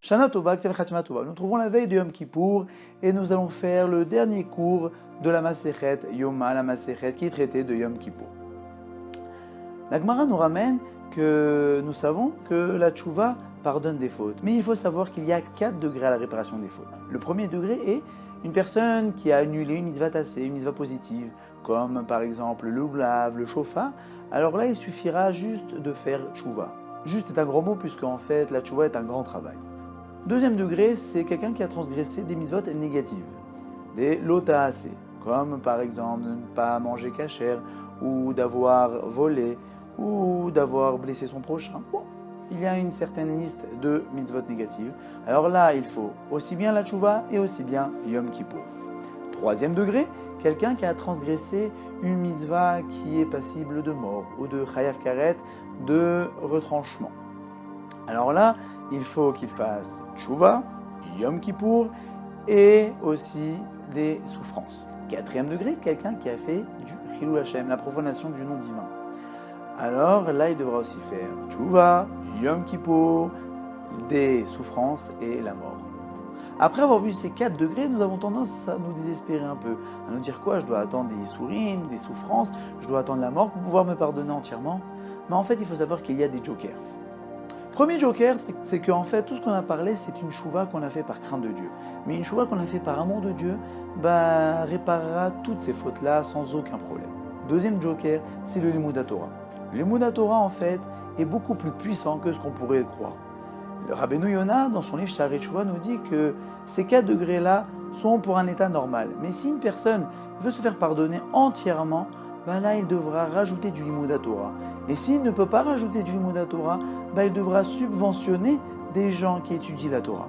Shana Tova, K'tav Chatima Tova. Nous trouvons la veille de Yom Kippour et nous allons faire le dernier cours de la Masechet Yoma, la Masechet qui est traitée de Yom Kippour. La Gemara nous ramène que nous savons que la tchouva pardonne des fautes. Mais il faut savoir qu'il y a 4 degrés à la réparation des fautes. Le premier degré est une personne qui a annulé une mitzvah tassée, une mitzvah positive, comme par exemple le lulav, le shofar. Alors là, il suffira juste de faire tchouva. Juste est un grand mot puisque en fait la tchouva est un grand travail. Deuxième degré, c'est quelqu'un qui a transgressé des mitzvot négatives, des lotaasé, comme par exemple de ne pas manger kasher, ou d'avoir volé, ou d'avoir blessé son prochain. Bon, il y a une certaine liste de mitzvot négatives. Alors là, il faut aussi bien la tchouva et aussi bien Yom Kippour. Troisième degré, quelqu'un qui a transgressé une mitzvah qui est passible de mort ou de chayav karet, de retranchement. Alors là, il faut qu'il fasse tchouva, Yom Kippour et aussi des souffrances. Quatrième degré, quelqu'un qui a fait du Chilul Hashem, la profanation du nom divin. Alors là, il devra aussi faire tchouva, Yom Kippour, des souffrances et la mort. Après avoir vu ces 4 degrés, nous avons tendance à nous désespérer un peu, à nous dire quoi, je dois attendre des sourim, des souffrances, je dois attendre la mort pour pouvoir me pardonner entièrement. Mais en fait, il faut savoir qu'il y a des jokers. Premier joker, c'est qu'en fait, tout ce qu'on a parlé, c'est une chouva qu'on a fait par crainte de Dieu. Mais une chouva qu'on a fait par amour de Dieu, réparera toutes ces fautes-là sans aucun problème. Deuxième joker, c'est le Limud HaTorah. Le Limud HaTorah, en fait, est beaucoup plus puissant que ce qu'on pourrait croire. Le Rabbeinu Yonah, dans son livre Sha'arei Teshuvah, nous dit que ces 4 degrés-là sont pour un état normal. Mais si une personne veut se faire pardonner entièrement, là, il devra rajouter du Limud HaTorah. Et s'il ne peut pas rajouter du Limud HaTorah, il devra subventionner des gens qui étudient la Torah.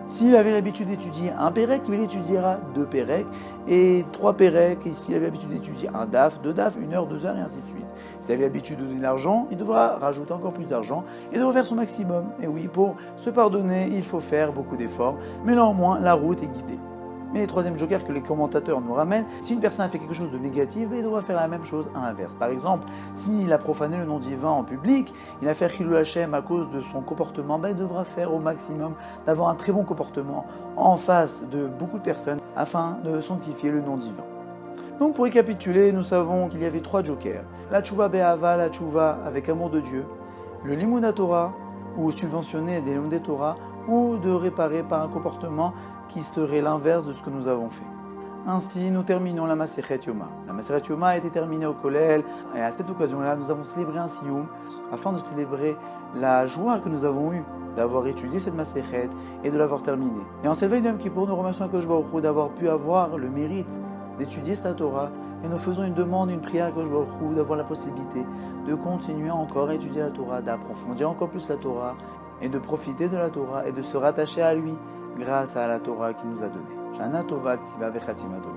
S'il avait l'habitude d'étudier un pérec, lui il étudiera 2 pérecs et 3 pérecs. Et s'il avait l'habitude d'étudier un daf, 2 daf, 1 heure, 2 heures et ainsi de suite. S'il avait l'habitude de donner de l'argent, il devra rajouter encore plus d'argent et devra faire son maximum. Et oui, pour se pardonner, il faut faire beaucoup d'efforts, mais néanmoins, la route est guidée. Mais le troisième joker que les commentateurs nous ramènent, si une personne a fait quelque chose de négatif, il doit faire la même chose à l'inverse. Par exemple, s'il a profané le nom divin en public, il a fait Chilul Hashem à cause de son comportement, il devra faire au maximum d'avoir un très bon comportement en face de beaucoup de personnes afin de sanctifier le nom divin. Donc pour récapituler, nous savons qu'il y avait 3 jokers. La tchouva be'ava, la tchouva avec amour de Dieu, le Limud HaTorah, ou subventionner des Limud Torah, ou de réparer par un comportement qui serait l'inverse de ce que nous avons fait. Ainsi, nous terminons la Masechet Yoma. La Masechet Yoma a été terminée au Kollel, et à cette occasion-là, nous avons célébré un Siyum, afin de célébrer la joie que nous avons eue d'avoir étudié cette Masechet et de l'avoir terminée. Et en cette veille de Yom Kippour, nous remercions Akadosh Baruch Hu d'avoir pu avoir le mérite d'étudier sa Torah, et nous faisons une demande, une prière à Akadosh Baruch Hu d'avoir la possibilité de continuer encore à étudier la Torah, d'approfondir encore plus la Torah, et de profiter de la Torah et de se rattacher à lui grâce à la Torah qu'il nous a donnée. Shana Tova, K'tiva Vechatima Tova.